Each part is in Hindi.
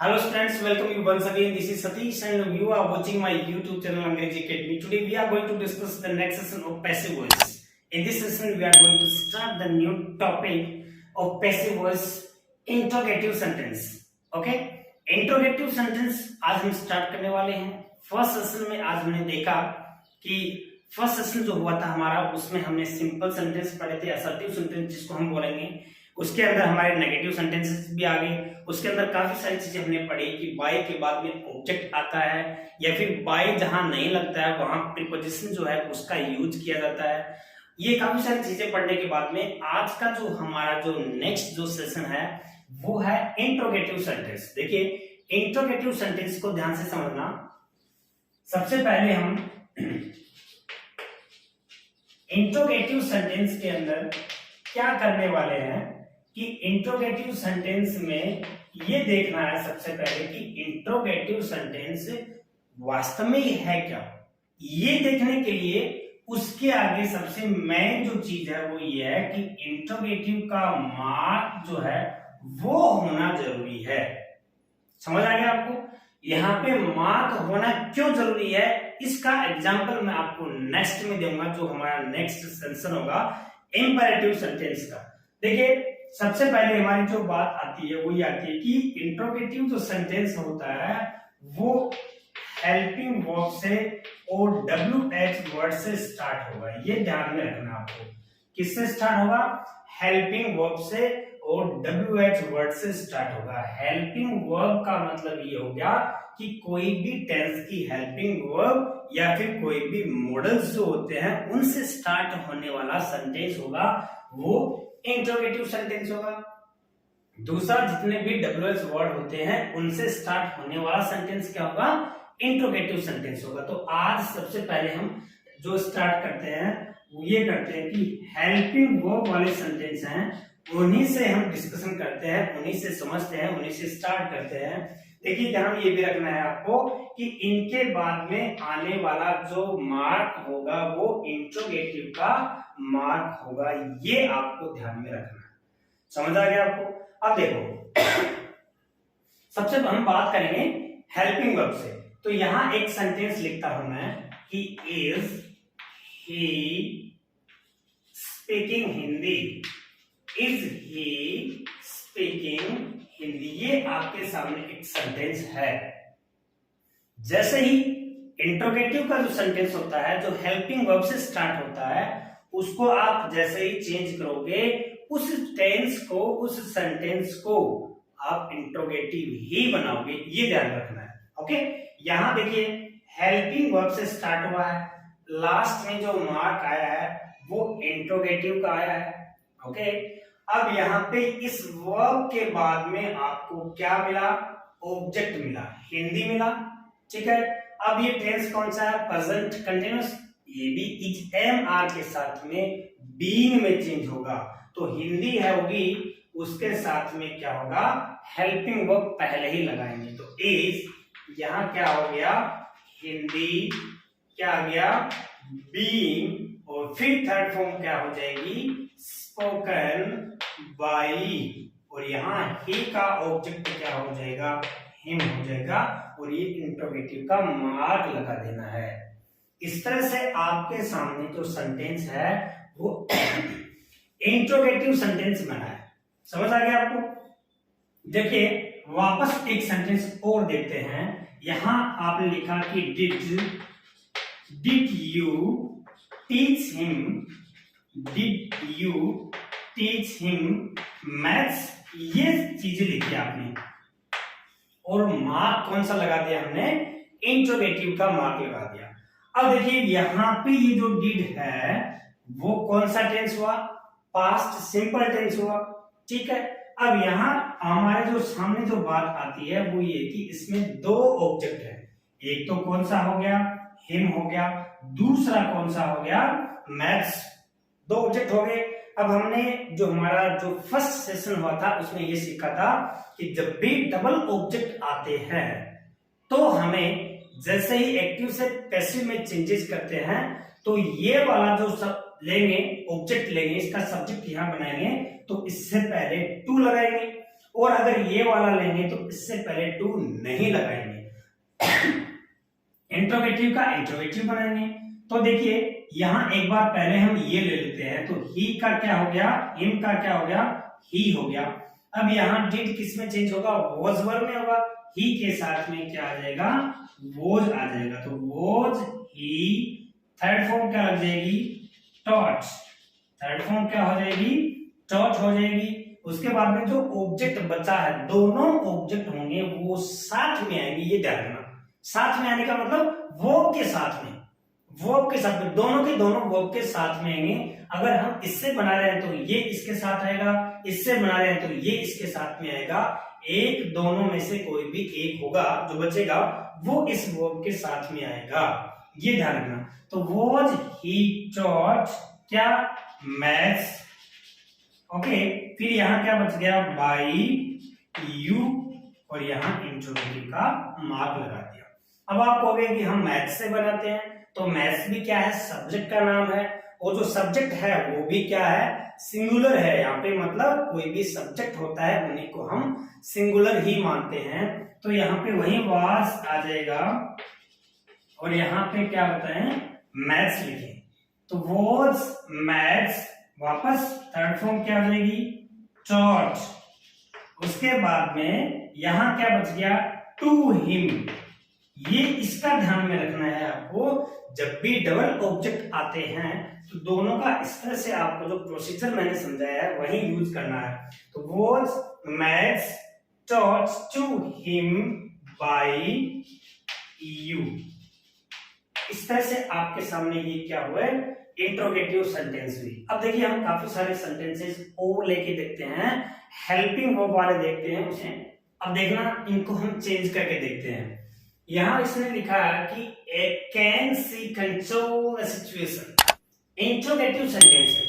Hello students, welcome you once again. This is Satish and you are watching my YouTube channel Angrezi Academy. Today we are going to discuss the next session of passive voice. In this session we are going to start the new topic of passive voice, interrogative sentence. Okay? Interrogative sentence आज हम स्टार्ट करने वाले हैं. फर्स्ट सेशन में आज हमने देखा कि फर्स्ट सेशन जो हुआ था हमारा उसमें हमने सिंपल सेंटेंस पढ़े थे, असर्टिव सेंटेंस जिसको हम बोलेंगे. उसके अंदर हमारे नेगेटिव सेंटेंसेस भी आ गए. उसके अंदर काफी सारी चीजें हमने पढ़ी कि बाय के बाद में ऑब्जेक्ट आता है या फिर बाय जहां नहीं लगता है वहां प्रीपोजिशन जो है उसका यूज किया जाता है. ये काफी सारी चीजें पढ़ने के बाद में आज का जो हमारा जो नेक्स्ट जो सेशन है वो है इंट्रोगेटिव सेंटेंस. देखिए इंट्रोगेटिव सेंटेंस को ध्यान से समझना. सबसे पहले हम इंट्रोगेटिव सेंटेंस के अंदर क्या करने वाले हैं कि इंट्रोगेटिव सेंटेंस में ये देखना है सबसे पहले कि इंट्रोगेटिव सेंटेंस वास्तव में ये है क्या. ये देखने के लिए उसके आगे सबसे मेन जो चीज है वो ये है कि इंट्रोगेटिव का मार्क जो है वो होना जरूरी है. समझ आ गया आपको. यहाँ पे मार्क होना क्यों जरूरी है इसका एग्जांपल मैं आपको नेक्स्ट में दूंगा जो हमारा नेक्स्ट सेशन होगा इंपेरेटिव सेंटेंस का. देखिए सबसे पहले हमारी जो बात आती है वो ये आती है कि इंट्रोगेटिव जो सेंटेंस होता है वो हेल्पिंग वर्ब से और WH वर्ड से स्टार्ट होगा. ये ध्यान में रखना आपको. किससे स्टार्ट होगा? हेल्पिंग वर्ब से और WH वर्ड से स्टार्ट होगा. हेल्पिंग वर्ब का मतलब ये हो गया कि कोई भी टेंस की हेल्पिंग वर्ब या फिर कोई भी मॉडल्स जो होते हैं उनसे स्टार्ट होने वाला सेंटेंस होगा वो इंट्रोगेटिव सेंटेंस होगा. दूसरा जितने भी WH वर्ड होते हैं उनसे स्टार्ट होने वाला सेंटेंस क्या होगा? इंट्रोगेटिव सेंटेंस होगा. तो आज सबसे पहले हम जो स्टार्ट करते हैं वो ये करते हैं कि हेल्पिंग वर्ब वाले सेंटेंस हैं उन्हीं से हम डिस्कशन करते हैं, उन्हीं से समझते हैं, उन्हीं से स्टार्ट करते हैं. देखिए ध्यान ये भी रखना है आपको कि इनके बाद में आने वाला जो मार्क होगा वो इंट्रोगेटिव का मार्क होगा. ये आपको ध्यान में रखना है. समझ आ गया आपको. अब देखो सबसे हम बात करेंगे हेल्पिंग वर्ब से. तो यहां एक सेंटेंस लिखता हूं मैं कि is he speaking Hindi. Is he speaking Hindi. ये आपके सामने एक सेंटेंस है. जैसे ही इंट्रोगेटिव का जो सेंटेंस होता है जो हेल्पिंग वर्ब से स्टार्ट होता है उसको आप जैसे ही चेंज करोगे उस टेंस को उस सेंटेंस को आप इंट्रोगेटिव ही बनाओगे. ये ध्यान रखना है. ओके. यहां देखिए हेल्पिंग वर्ब से स्टार्ट हुआ है. लास्ट में जो मार्क आया है वो इंट्रोगेटिव का आया है. ओके. अब यहाँ पे इस वर्ब के बाद में आपको क्या मिला? ऑब्जेक्ट मिला, हिंदी मिला. ठीक है. अब ये टेंस कौन सा है? Present continuous. ये भी इज एम आर के साथ में बीइंग में चेंज होगा. तो हिंदी है होगी उसके साथ में क्या होगा? हेल्पिंग वर्ब पहले ही लगाएंगे. तो इज यहां क्या हो गया? हिंदी. क्या आ गया? बीइंग. और फिर थर्ड फॉर्म क्या हो जाएगी? Spoken by. और यहाँ ही का ऑब्जेक्ट क्या हो जाएगा? हिम हो जाएगा. और ये इंट्रोगेटिव का मार्क लगा देना है. इस तरह से आपके सामने जो सेंटेंस है वो इंट्रोगेटिव सेंटेंस बना है. समझ आ गया आपको. देखिए वापस एक सेंटेंस और देखते हैं. यहां आपने लिखा कि did you teach him. Did you teach him maths. ये चीजें लिखी आपने और मार्क कौन सा लगा दिया हमने? इंट्रोगेटिव का मार्क लगा दिया. अब देखिए यहां पे ये जो डिड है वो कौन सा टेंस हुआ? पास्ट सिंपल टेंस हुआ. ठीक है. अब यहां हमारे जो सामने जो बात आती है वो ये कि इसमें दो ऑब्जेक्ट है. एक तो कौन सा हो गया? हिम हो गया. दूसरा कौन सा हो गया? मैथ्स. दो ऑब्जेक्ट हो गए. अब हमने जो हमारा जो फर्स्ट सेशन हुआ था उसमें ये सीखा था कि जब भी डबल ऑब्जेक्ट आते हैं तो हमें जैसे ही एक्टिव से पैसिव में चेंजेस करते हैं तो ये वाला जो सब लेंगे ऑब्जेक्ट लेंगे इसका सब्जेक्ट यहां बनाएंगे तो इससे पहले टू लगाएंगे और अगर ये वाला लेंगे तो इससे पहले टू नहीं लगाएंगे, इंट्रोगेटिव का इंट्रोगेटिव बनाएंगे। तो देखिए यहां एक बार पहले हम ये ले लेते हैं, तो ही का क्या हो गया, हिम का क्या हो गया, ही हो गया। अब यहाँ डिड किस में चेंज होगा, वॉज वर्ब में होगा, ही के साथ में क्या आ जाएगा, वॉज आ जाएगा, तो वॉज ही, थर्ड फॉर्म क्या लग जाएगी, टॉट, थर्ड फॉर्म क्या हो जाएगी, टॉट हो जाएगी। उसके बाद में जो ऑब्जेक्ट बचा है, दोनों ऑब्जेक्ट होंगे वो साथ में आएंगे, ये ध्यान रखना। साथ में आने का मतलब वर्ब के साथ में, वर्ब के साथ में, दोनों के दोनों वर्ब के साथ में आएंगे। अगर हम इससे बना रहे हैं तो ये इसके साथ आएगा, इससे बना रहे हैं तो ये इसके साथ में आएगा, एक दोनों में से कोई भी एक होगा जो बचेगा वो इस वर्ब के साथ में आएगा, ये ध्यान रखना। तो वॉज ही टॉट क्या, मैथ्स, ओके। फिर यहां क्या बच गया, बाई यू, और यहां इंट्रोगेटिव का मार्क लगा दिया। अब आप कहोगे कि हम मैथ्स से बनाते हैं, तो मैथ्स भी क्या है, सब्जेक्ट का नाम है, और जो सब्जेक्ट है वो भी क्या है, सिंगुलर है। यहाँ पे मतलब कोई भी सब्जेक्ट होता है उन्हीं को हम सिंगुलर ही मानते हैं। तो यहाँ पे वही वाज आ जाएगा, और यहाँ पे क्या होता है, मैथ्स लिखें, तो वॉज मैथ्स, वापस थर्ड फॉर्म क्या हो जाएगी, टॉट। उसके बाद में यहां क्या बच गया, टू हिम। ये इसका ध्यान में रखना है आपको, जब भी डबल ऑब्जेक्ट आते हैं तो दोनों का इस तरह से आपको जो प्रोसीजर मैंने समझाया है वही यूज करना है। तो was maths taught to him by you, इस तरह से आपके सामने ये क्या हुआ है, इंट्रोगेटिव सेंटेंस हुई। अब देखिए हम काफी सारे सेंटेंसेस और लेके देखते हैं, हेल्पिंग वर्ब वाले देखते हैं उसे। अब देखना इनको हम चेंज करके देखते हैं। यहां इसने लिखा है कि can she control the situation, interrogative sentence है।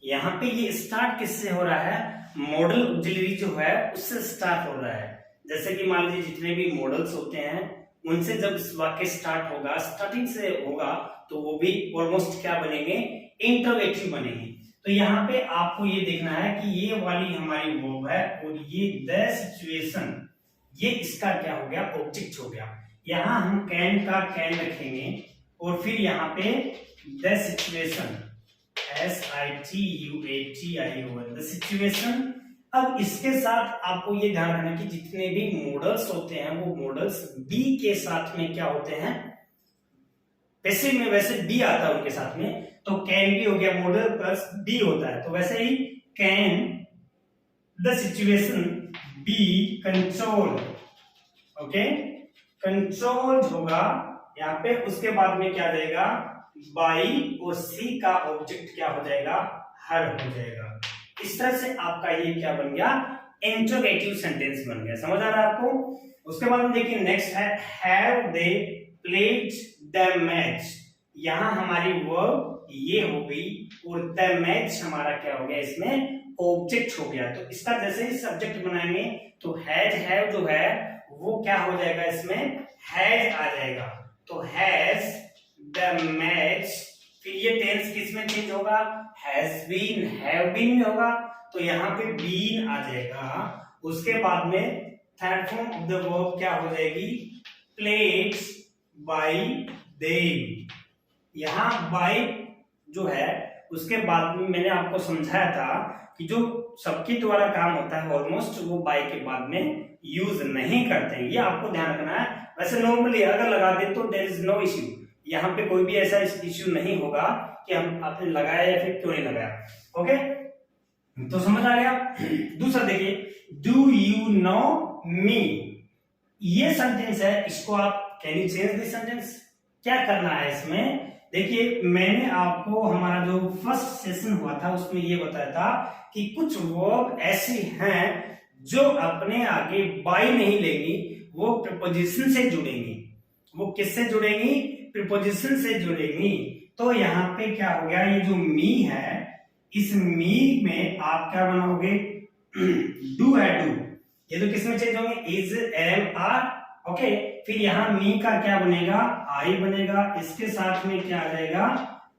यहाँ पे ये स्टार्ट किससे हो रहा है, मॉडल ऑक्सिलरी जो है उससे स्टार्ट हो रहा है। जैसे कि मान लीजिए जितने भी मॉडल्स होते हैं उनसे जब वाक्य स्टार्ट होगा, स्टार्टिंग से होगा, तो वो भी ऑलमोस्ट क्या बनेंगे, इंट्रोगेटिव बनेंगे। तो यहाँ पे आपको ये देखना है कि ये वाली हमारी वर्ब है और ये द सिचुएशन, ये इसका क्या हो गया, ऑब्जेक्ट हो गया। यहाँ हम कैन का कैन रखेंगे और फिर यहाँ पे the situation, SITUATION, the situation. अब इसके साथ आपको ये ध्यान रखना कि जितने भी मॉडल्स होते हैं वो मॉडल्स बी के साथ में क्या होते हैं, पैसिव में वैसे बी आता है उनके साथ में, तो कैन भी हो गया, मॉडल प्लस बी होता है, तो वैसे ही can the situation be control, okay, control होगा यहाँ पे। उसके बाद में क्या जाएगा, बाई और सी का ऑब्जेक्ट क्या हो जाएगा, हर हो जाएगा। इस तरह से आपका ये क्या बन गया, इंट्रोगेटिव सेंटेंस बन गया। समझ आ रहा है आपको। उसके बाद में देखिए नेक्स्ट है have they played the match. यहां हमारी वर्ब ये हो गई और द मैच हमारा क्या हो गया, इसमें ऑब्जेक्ट हो गया। तो इसका जैसे ही सब्जेक्ट बनाएंगे तो हैज हैव जो है वो क्या हो जाएगा, इसमें हैज आ जाएगा। तो हैज द मैच, फिर ये टेंस किस में चेंज होगा, हैज बीन, हैव बीन में होगा, तो यहाँ पे बीन आ जाएगा। उसके बाद में third form of the verb क्या हो जाएगी, प्लेड बाय देम। यहाँ बाय जो है उसके बाद में मैंने आपको समझाया था कि जो सबके द्वारा काम होता है ऑलमोस्ट वो बाय के बाद में यूज नहीं करते हैं, ये आपको ध्यान रखना है। वैसे नॉर्मली अगर लगा दे तो देयर इज नो इश्यू, यहाँ पे कोई भी ऐसा इश्यू नहीं होगा कि हम आपने लगाया या फिर क्यों नहीं लगाया। ओके, तो समझ आ गया। दूसरा देखिए, डू यू नो मी, ये सेंटेंस है, इसको आप can you change this sentence, क्या करना है इसमें। देखिए मैंने आपको हमारा जो फर्स्ट सेशन हुआ था उसमें ये बताया था कि कुछ वर्ब ऐसी हैं जो अपने आगे बाय नहीं लेंगी, वो प्रीपोजिशन से जुड़ेंगी। वो किससे जुड़ेंगी, प्रीपोजिशन से जुड़ेंगी। तो यहाँ पे क्या हो गया, ये जो मी है, इस मी में आप क्या बनाओगे, डू है, डू, ये तो किसमें चेंज होंगे, इज, एम, आर, ओके। फिर यहाँ मी का क्या बनेगा, आई बनेगा, इसके साथ में क्या आ जाएगा,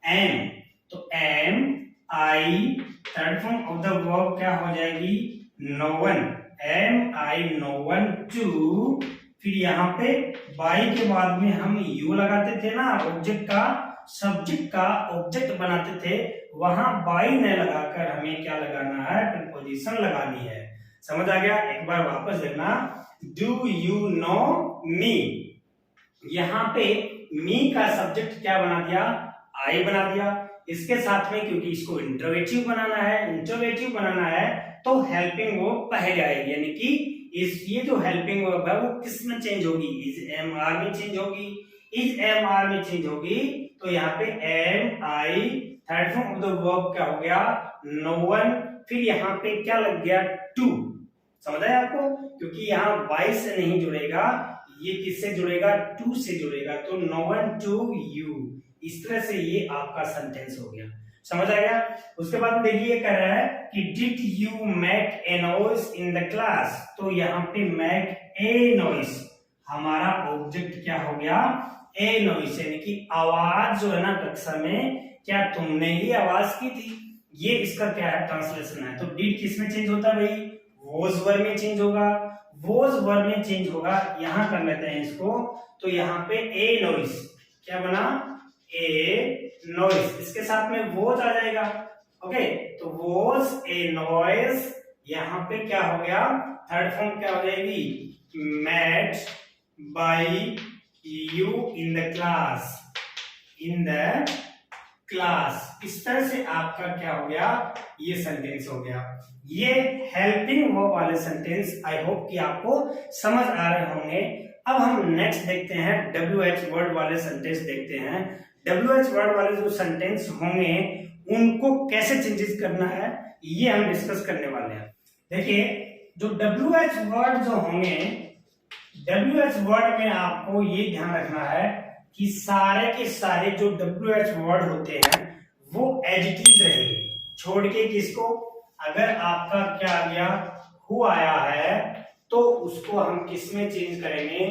एम, तो am, I, third form of the verb क्या हो जाएगी, known, am I known to, फिर यहाँ पे बाई के बाद में हम यू लगाते थे ना, ऑब्जेक्ट का सब्जेक्ट का ऑब्जेक्ट बनाते थे, वहां बाई न लगाकर हमें क्या लगाना है, प्रीपोजिशन लगानी है। समझ आ गया? एक बार वापस देखना, डू यू नो मी, यहाँ पे मी का सब्जेक्ट क्या बना दिया, आई बना दिया। इसके साथ में क्योंकि इसको इंटरोगेटिव बनाना है तो हेल्पिंग वर्ब पहले आएगी, यानी कि ये जो हेल्पिंग वर्ब है वो किस में चेंज होगी, इज एम आर में चेंज होगी। इज एम आर में चेंज होगी तो यहाँ पे am I, third form of the verb क्या हो गया, नो वन, फिर यहाँ पे क्या लग गया, टू। समझ आया आपको? क्योंकि यहाँ बाई से नहीं जुड़ेगा, ये किससे जुड़ेगा, टू से जुड़ेगा, तो नो वन टू यू। इस तरह से ये आपका सेंटेंस हो गया। समझ आ गया? उसके बाद देखिए कह रहा है कि did you make a noise in the class, तो यहाँ पे मेक ए नॉइज, हमारा ऑब्जेक्ट क्या हो गया, ए नॉइज, यानी कि आवाज जो है ना कक्षा में, क्या तुमने ही आवाज की थी, ये इसका क्या है, ट्रांसलेशन है। तो डिड किस में चेंज होता है भाई, वॉज वर्ब में चेंज होगा, वॉज वर्ब में चेंज होगा। यहां कर लेते हैं इसको, तो यहाँ पे ए नॉइज क्या बना, ए नॉइज, इसके साथ में वॉज आ जाएगा। ओके, तो वॉज ए नॉइज, यहाँ पे क्या हो गया, थर्ड फॉर्म क्या हो जाएगी, made by you in the class, in the class. इस तरह से आपका क्या हो गया, ये सेंटेंस हो गया। ये हेल्पिंग वर्ब वाले सेंटेंस आई होप कि आपको समझ आ रहे होंगे। अब हम नेक्स्ट देखते हैं WH वर्ड वाले सेंटेंस देखते हैं। WH वर्ड वाले जो सेंटेंस होंगे उनको कैसे चेंजेस करना है ये हम डिस्कस करने वाले हैं। देखिए जो WH वर्ड जो होंगे, WH वर्ड में आपको ये ध्यान रखना है कि सारे के सारे जो WH वर्ड होते हैं वो एडजेक्टिव रहेंगे, छोड़ के किसको, अगर आपका क्या आ गया, हु आया है तो उसको हम किस में चेंज करेंगे,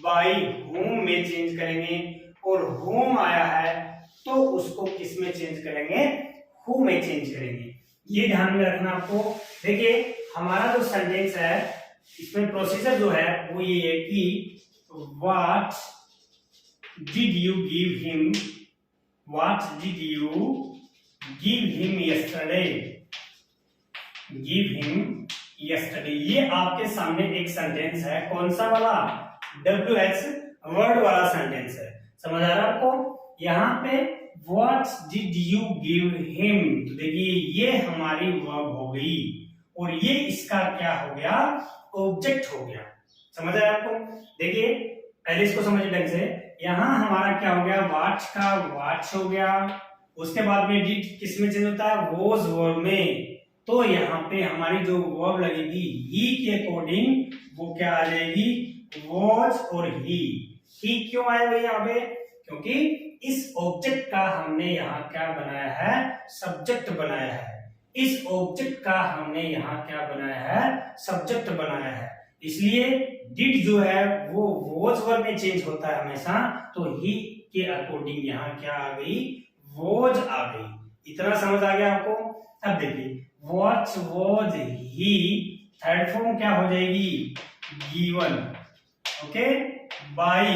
बाई हुम में चेंज करेंगे, और होम आया है तो उसको किस में चेंज करेंगे, हु में चेंज करेंगे। ये ध्यान में रखना आपको। देखिए हमारा जो सेंटेंस है इसमें प्रोसीजर जो है वो ये है कि what did you give him, what did you give him yesterday, give him yesterday. ये आपके सामने एक सेंटेंस है, कौन सा वाला, WH वर्ड वाला सेंटेंस है। समझ आ रहा है आपको? यहाँ पे what did you give him, तो देखिए ये हमारी वर्ब हो गई और ये इसका क्या हो गया, ऑब्जेक्ट हो गया। समझ आया आपको? देखिए पहले इसको समझिए ढंग से। यहाँ हमारा क्या हो गया, व्हाट का व्हाट हो गया, उसके बाद में डिड किस में चेंज होता है, वॉज वर्ब में, तो यहाँ पे हमारी जो वर्ब लगेगी ही के अकॉर्डिंग वो क्या आ जाएगी, वॉज और ही क्यों आया भाई यहाँ पे, क्योंकि इस ऑब्जेक्ट का हमने यहाँ क्या बनाया है, सब्जेक्ट बनाया है। इस ऑब्जेक्ट का हमने यहाँ क्या बनाया है, सब्जेक्ट बनाया है। इसलिए डिड जो है वो वॉज वर्ब में चेंज होता है हमेशा, तो ही के अकॉर्डिंग यहाँ क्या आ गई, वॉज आ गई। इतना समझ आ गया आपको? अब देखिए what was he, third form क्या हो जाएगी, गिवन, ओके, बाई,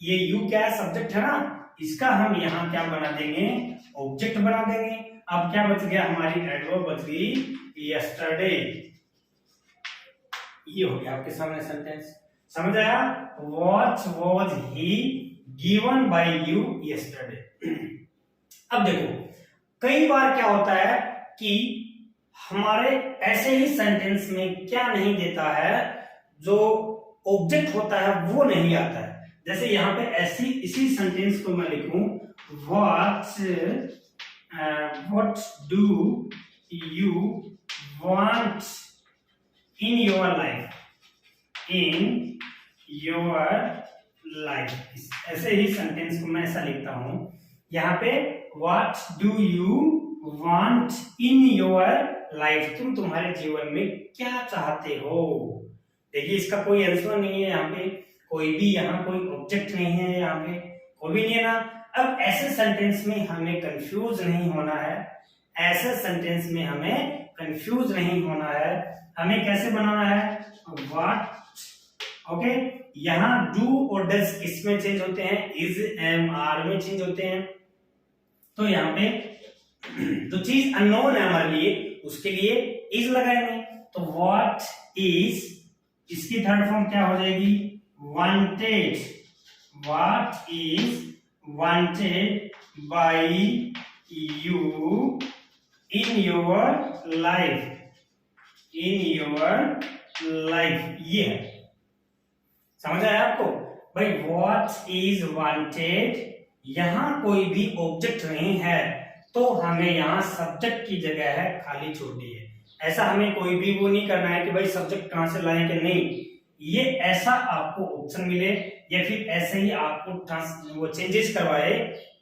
ये यू क्या है, सब्जेक्ट है ना, इसका हम यहाँ क्या बना देंगे, ऑब्जेक्ट बना देंगे। अब क्या बच गया, हमारी एडवर्ब बच गई यस्टरडे। ये हो गया आपके सामने सेंटेंस। समझ आया? What was he given by you yesterday. अब देखो कई बार क्या होता है कि हमारे ऐसे ही सेंटेंस में क्या नहीं देता है, जो ऑब्जेक्ट होता है वो नहीं आता है। जैसे यहाँ पे ऐसी इसी सेंटेंस को मैं लिखूं, what do you want in your life, in your life, ऐसे ही सेंटेंस को मैं ऐसा लिखता हूं। यहाँ पे what do you want in your life, तुम तुम्हारे जीवन में क्या चाहते हो। देखिए इसका कोई आंसर नहीं है, यहाँ पे कोई भी, यहाँ कोई ऑब्जेक्ट नहीं है, यहाँ पे कोई भी नहीं है ना। अब ऐसे सेंटेंस में हमें कंफ्यूज नहीं होना है, ऐसे सेंटेंस में हमें कंफ्यूज नहीं होना है। हमें कैसे बनाना है, व्हाट, ओके। यहाँ डू और डज किसमें चेंज होते हैं, इज, एम, आर में चेंज होते हैं। तो यहाँ पे जो चीज अननोन है हमारे लिए उसके लिए इज लगाएंगे। तो व्हाट इज, इसकी थर्ड फॉर्म क्या हो जाएगी, wanted. What is wanted bye you in your life, in your life, ये है। समझ आया आपको भाई, व्हाट इज वांटेड, यहां कोई भी ऑब्जेक्ट नहीं है तो हमें यहाँ सब्जेक्ट की जगह है खाली छोड़नी है। ऐसा हमें कोई भी वो नहीं करना है कि भाई सब्जेक्ट कहां से लाएं कि नहीं, ये ऐसा आपको ऑप्शन मिले या फिर ऐसे ही आपको वो चेंजेस करवाए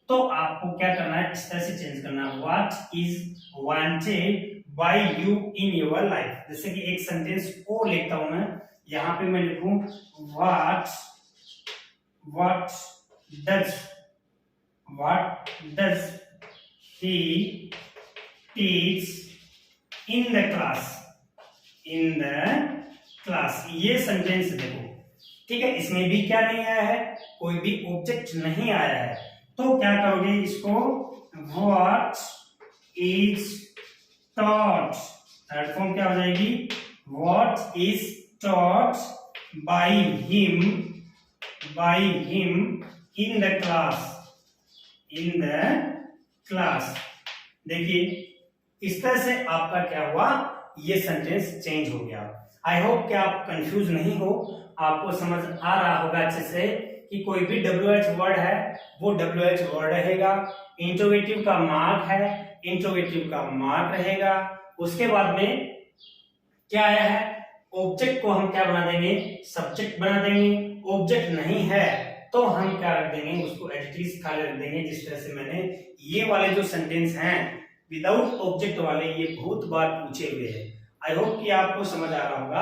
तो आपको क्या करना है, इस तरह से चेंज करना है। What is wanted bye you in your life. जैसे कि एक सेंटेंस और लिखता हूं मैं, यहां पे मैं लिखूं what does he teach in the class, ये सेंटेंस देखो, ठीक है। इसमें भी क्या नहीं आया है, कोई भी ऑब्जेक्ट नहीं आया है, तो क्या करोगे इसको, what is taught, third form क्या हो जाएगी, what is taught by him in the class, देखिए इस तरह से आपका क्या हुआ, ये सेंटेंस चेंज हो गया। आई होप कि आप कंफ्यूज नहीं हो, आपको समझ आ रहा होगा अच्छे से कि कोई भी WH वर्ड है वो WH वर्ड रहेगा, इंट्रोगेटिव का मार्क है, इंट्रोगेटिव का मार्क रहेगा। उसके बाद में क्या आया है, ऑब्जेक्ट को हम क्या बना देंगे, सब्जेक्ट बना देंगे। ऑब्जेक्ट नहीं है तो हम क्या रख देंगे, उसको एडजेक्टिव खाली रख देंगे। जिस तरह से मैंने ये वाले जो सेंटेंस हैं विदाउट ऑब्जेक्ट वाले, ये बहुत बार पूछे हुए हैं। आई होप कि आपको समझ आ रहा होगा।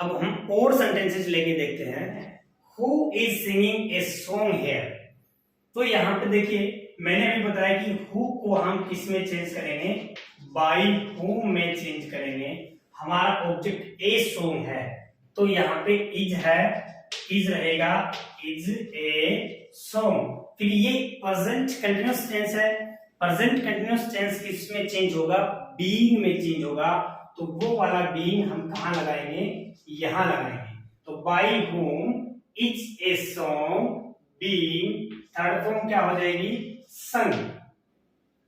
अब हम और सेंटेंसेस लेके देखते हैं। Who is singing a song here, तो यहाँ पे देखिए मैंने अभी बताया कि हु को हम किस में चेंज करेंगे, बाय हु में चेंज करेंगे। हमारा ऑब्जेक्ट ए सॉन्ग है तो यहाँ पे इज है, इज रहेगा, इज ए सॉन्ग। फिर ये प्रेजेंट कंटीन्यूअस टेंस है, प्रेजेंट कंटीन्यूअस टेंस किसमें चेंज होगा, बीइंग में चेंज होगा। तो वो वाला बीइंग हम कहां लगाएंगे, यहां लगाएंगे। तो by whom is a song being, third form क्या हो जाएगी, सन,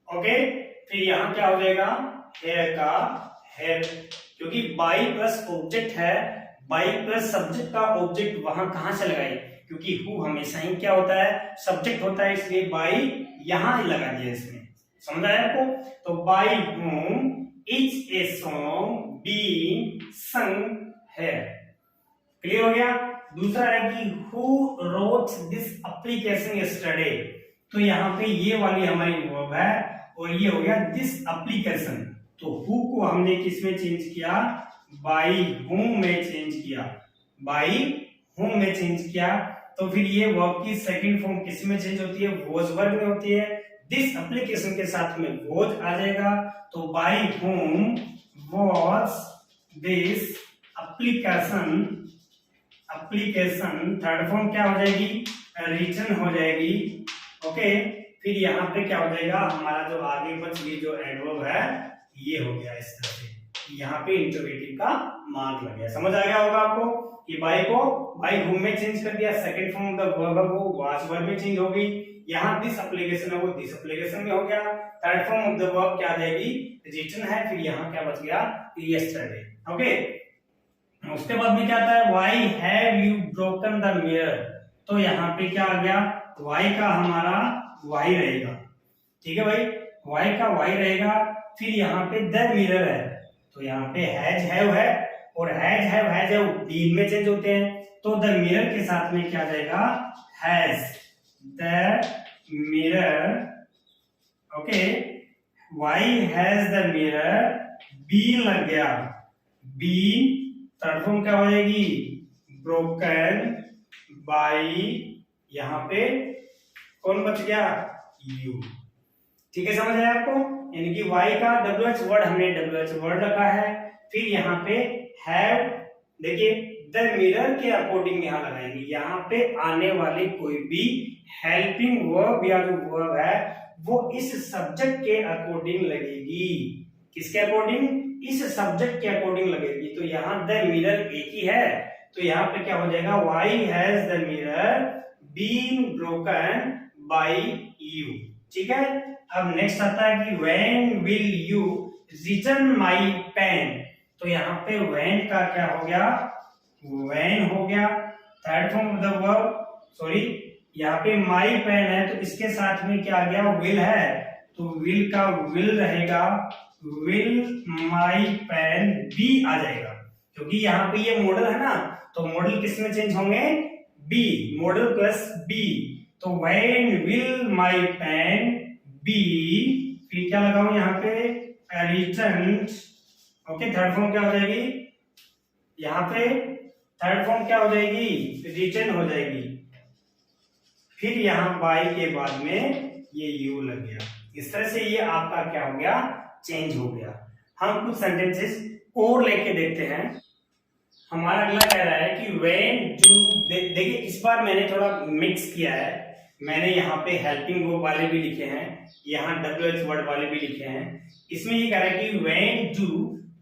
ओके। फिर यहां क्या हो जाएगा, हेयर का हेयर, क्योंकि बाय प्लस ऑब्जेक्ट है, बाय प्लस सब्जेक्ट का ऑब्जेक्ट वहां कहां से लगाए, क्योंकि हु हमेशा ही क्या होता है, सब्जेक्ट होता है, इसलिए बाय यहां ही लगा दिया इसमें। समझ आया आपको। तो by whom is a song being sung here, clear हो गया। दूसरा है कि who wrote this application yesterday, तो यहाँ पे ये वाली हमारी वर्ब है और ये हो गया दिस एप्लीकेशन। तो हु को हमने किसमें चेंज किया, बाय होम में चेंज किया, बाय होम में चेंज किया। तो फिर ये वर्ब की सेकंड फॉर्म किसमें चेंज होती है, वॉज वर्ब में होती है। दिस एप्लीकेशन के साथ में वॉज आ जाएगा। तो by whom was this application, application third form क्या हो जाएगी, रिटन हो जाएगी, ओके। फिर यहाँ पे क्या हो जाएगा, हमारा जो आगे बची जो एडवर्ब है ये हो गया इस तरह से, यहाँ पे इंटरोगेटिव का मार्क लग गया। समझ आ गया होगा आपको कि बाय को बाय होम में चेंज कर दिया, सेकंड फॉर्म द वर्ब वो वाज वर्ब में चेंज हो गई, यहाँ दिस एप्लीकेशन है वो दिस एप्लीकेशन में हो गया। Third form of the verb क्या आ जाएगी, रिटन है। फिर यहाँ क्या बच गया, यस्टरडे, ओके। उसके बाद में क्या आता है, why have you broken the mirror, तो यहाँ पे क्या आ गया, व्हाई का हमारा व्हाई रहेगा, ठीक है भाई, व्हाई का व्हाई रहेगा। फिर यहाँ पे द मिरर है, तो यहाँ पे हैज हैव है और हैज हैव बीइंग में चेंज होते हैं। तो द मिरर के साथ में क्या जाएगा, has, the mirror, okay. Why has the mirror been लग गया, बीन थर्ड फॉर्म क्या हो जाएगी, ब्रोकन बाय, यहाँ पे कौन बच गया, यू, ठीक है। समझ आया आपको, यानी कि y का WH वर्ड हमने WH वर्ड रखा है। फिर यहाँ पे हैव, देखिए द मिरर के अकॉर्डिंग यहाँ लगाएंगे। यहाँ पे आने वाली कोई भी हेल्पिंग वर्ब या जो वर्ब है वो इस सब्जेक्ट के अकॉर्डिंग लगेगी। किसके अकॉर्डिंग? इस सब्जेक्ट के अकॉर्डिंग लगेगी। तो यहाँ द मिरर एक ही है, तो यहाँ पे क्या हो जाएगा, why has the mirror been broken by you. ठीक है, अब नेक्स्ट आता है कि when will you return my pen. तो यहाँ पे व्हेन का क्या हो गया, व्हेन हो गया third form of the verb, sorry यहाँ पे माय पेन है तो इसके साथ में क्या आ गया, विल है, तो विल का विल रहेगा, विल माय पेन बी आ जाएगा, क्योंकि यहाँ पे ये मॉडल है ना, तो मॉडल किस में चेंज होंगे, बी, मॉडल प्लस बी। तो when will my pen be, फिर क्या लगाऊं यहाँ पे, रिटर्न। ओके, थर्ड फॉर्म क्या हो जाएगी, यहाँ पे थर्ड फॉर्म क्या हो जाएगी, रिटर्न हो जाएगी। फिर यहाँ बाय के बाद में ये यू लग गया। इस तरह से ये आपका क्या हो गया, चेंज हो गया। हम कुछ सेंटेंसेस और लेके देखते हैं। हमारा अगला कह रहा है कि व्हेन डू, देखिए इस बार मैंने थोड़ा मिक्स किया है। मैंने यहाँ पे हेल्पिंग वर्ब वाले भी लिखे हैं, यहाँ WH वर्ड वाले भी लिखे हैं। इसमें ये कह रहा है कि when do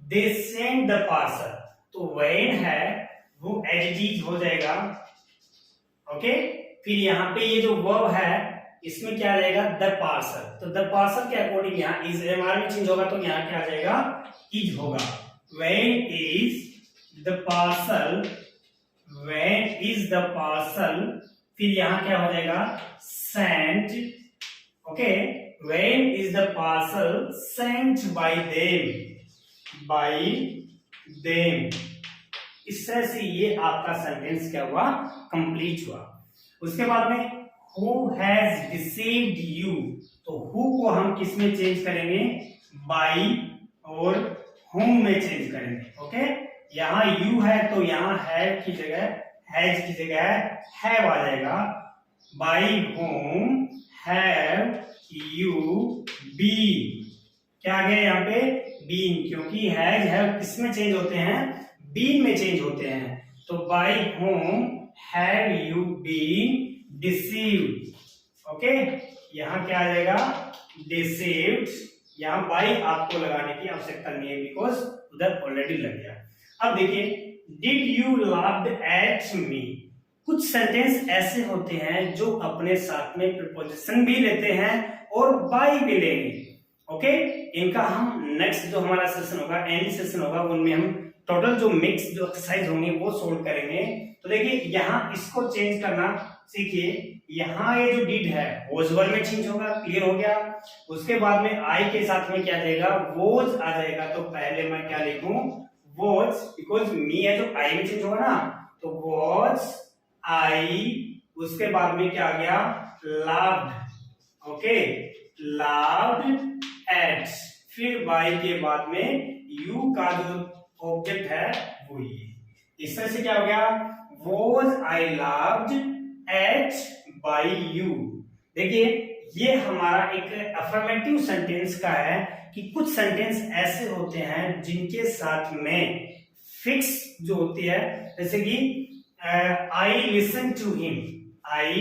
they send the parcel. तो व्हेन है वो एडजेक्टिव हो जाएगा। ओके, फिर यहाँ पे ये जो वर्ब है इसमें क्या आ जाएगा, द पार्सल। तो द पार्सल के अकॉर्डिंग यहाँ इज एमआर में चेंज होगा, तो यहाँ क्या आ जाएगा, इज होगा। When is the parcel, when is the parcel, फिर यहाँ क्या हो जाएगा, sent. Okay, when is the parcel sent by them, by them. इस तरह से ये आपका सेंटेंस क्या हुआ, कंप्लीट हुआ। उसके बाद में who has deceived you, तो who को हम किस में चेंज करेंगे, by और whom में चेंज करेंगे। ओके, यहाँ you है तो यहाँ have की जगह, has की जगह have आ जाएगा। by whom have you been, क्या आ गया यहाँ पे, been, क्योंकि has have किस में चेंज होते हैं, been में चेंज होते हैं। तो by whom have you been deceived। Okay, यहाँ क्या आ जाएगा, deceived। यहाँ by आपको लगाने की आवश्यकता नहीं है, बिकॉज उधर ऑलरेडी लग गया। अब देखिए, did you laughed at me। कुछ सेंटेंस ऐसे होते हैं जो अपने साथ में प्रीपोजिशन भी लेते हैं और by भी लेंगे। ओके, इनका हम नेक्स्ट जो हमारा सेशन होगा, एंड सेशन होगा, उनमें हम टोटल जो मिक्स जो एक्सरसाइज होंगे वो सोल्व करेंगे। तो देखिए यहाँ इसको चेंज करना सीखिए। यहाँ ये जो डिड है वॉज वर्ब में चेंज होगा, क्लियर हो गया। उसके बाद में आई के साथ में क्या जाएगा, वॉज आ जाएगा। तो पहले मैं क्या लिखूं, वॉज, बिकॉज मी है तो आई में चेंज होगा ना, तो वॉज आई। उसके बाद में क्या आ गया, लाव्ड। Okay, loved at. फिर बाय के बाद में यू का जो ऑब्जेक्ट है वो ये। इस तरह से क्या हो गया, was I loved at by you। देखिए ये हमारा एक अफर्मेटिव सेंटेंस का है कि कुछ सेंटेंस ऐसे होते हैं जिनके साथ में फिक्स जो होती है, जैसे कि आई लिसन टू हिम, आई,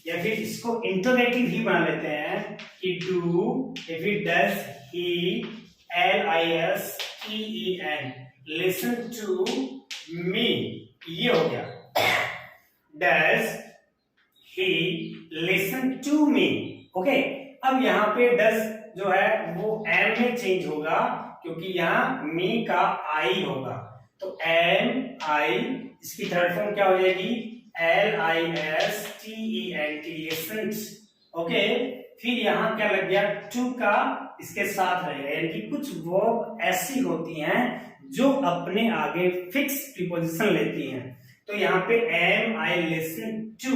या फिर इसको इंटरोगेटिव ही बना लेते हैं कि डू, या फिर does he, LISTEN, listen to me, ये हो गया। Does he listen to me? Okay, अब यहाँ पे does जो है वो am में चेंज होगा, क्योंकि यहाँ me का I होगा। तो am I, इसकी थर्ड फॉर्म क्या हो जाएगी, LISTENT, listens। ओके, फिर यहाँ क्या लग गया, to का इसके साथ रहेगा, यानी कि कुछ वर्ब ऐसी होती हैं जो अपने आगे फिक्स प्रीपोजिशन लेती हैं। तो यहाँ पे am I listen to,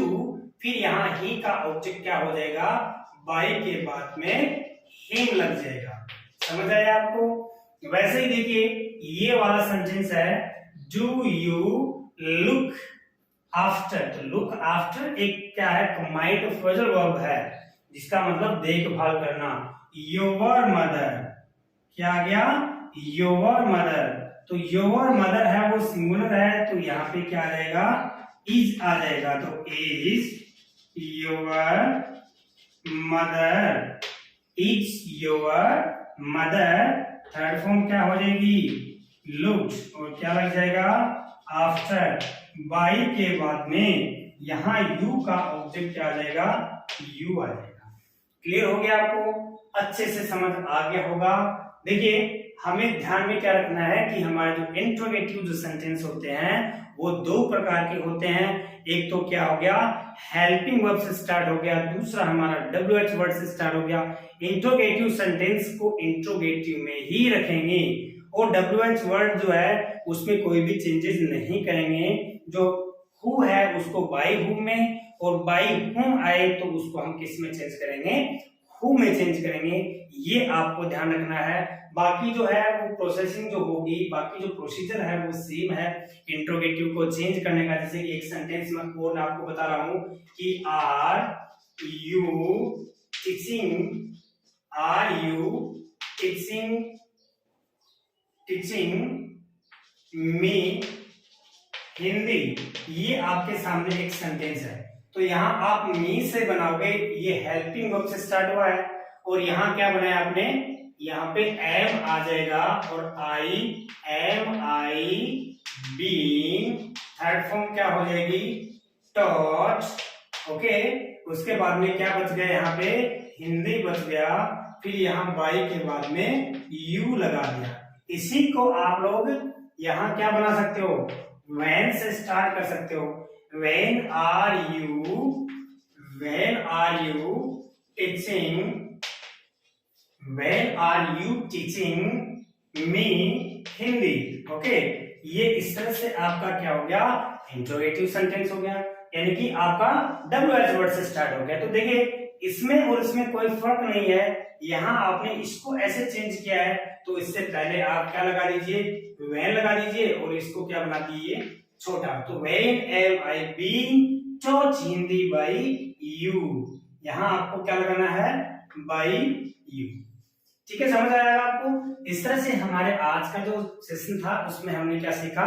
फिर यहाँ ही का ऑब्जेक्ट क्या हो जाएगा, by के बाद में him लग जाएगा। समझ आया आपको? वैसे ही देखिए ये वाला सेंटेंस है, do you look after। तो look after एक क्या है, कंबाइंड फ्रेजल वर्ब है, जिसका मतलब देखभाल करना। your mother, क्या आ गया, your mother। तो योर मदर है वो सिंगुलर है, तो यहाँ पे क्या आ जाएगा, इज आ जाएगा। तो is your mother, is your mother. Third form क्या हो जाएगी, लुक्स, और क्या लग जाएगा, आफ्टर। बाई के बाद में यहां यू का ऑब्जेक्ट क्या आ जाएगा, यू आ जाएगा। क्लियर हो गया आपको, अच्छे से समझ आ गया होगा। देखिए हमें ध्यान में क्या रखना है कि हमारे जो इंट्रोगेटिव जो सेंटेंस होते हैं वो दो प्रकार के होते हैं। एक तो क्या हो गया, हेल्पिंग वर्ब से स्टार्ट हो गया, दूसरा हमारा WH वर्ड से स्टार्ट हो गया। इंट्रोगेटिव सेंटेंस को इंट्रोगेटिव में ही रखेंगे और WH वर्ड जो है उसमें कोई भी चेंजेस नहीं करेंगे। जो हु है उसको बाई हुम में, और बाई हुम आए तो उसको हम किस में चेंज करेंगे, हु में चेंज करेंगे। ये आपको ध्यान रखना है। बाकी जो है वो प्रोसेसिंग जो होगी, बाकी जो प्रोसीजर है वो सेम है इंट्रोगेटिव को चेंज करने का। जैसे एक सेंटेंस में कोड आपको बता रहा हूं कि are you teaching me Hindi, ये आपके सामने एक सेंटेंस है। तो यहाँ आप मी से बनाओगे, ये हेल्पिंग वर्ब से स्टार्ट हुआ है, और यहाँ क्या बनाया आपने, यहाँ पे एम आ जाएगा और आई बीइंग। थर्ड फॉर्म क्या हो जाएगी, टॉट। ओके, उसके बाद में क्या बच गया, यहाँ पे हिंदी बच गया, फिर यहाँ बाई के बाद में यू लगा दिया। इसी को आप लोग यहाँ क्या बना सकते हो, when से स्टार्ट कर सकते हो। when are you teaching me Hindi. Okay, ये इस तरह से आपका क्या हो गया, इंट्रोगेटिव सेंटेंस हो गया, यानी कि आपका WH वर्ड से स्टार्ट हो गया। तो देखिए इसमें और इसमें कोई फर्क नहीं है। यहाँ आपने इसको ऐसे चेंज किया है, तो इससे पहले आप क्या लगा लीजिए, when लगा लीजिए, और इसको क्या बना दीजिए, छोटा। तो when am I being taught Hindi by you, यहाँ आपको क्या लगाना है, by you। ठीक है, समझ आया आपको। इस तरह से हमारे आज का जो सेशन था उसमें हमने क्या सीखा,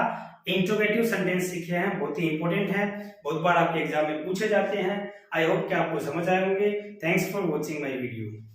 इंट्रोगेटिव सेंटेंस सीखे हैं, बहुत ही इंपॉर्टेंट है, बहुत बार आपके एग्जाम में पूछे जाते हैं। आई होप कि आपको समझ आए होंगे। Thanks for watching my video.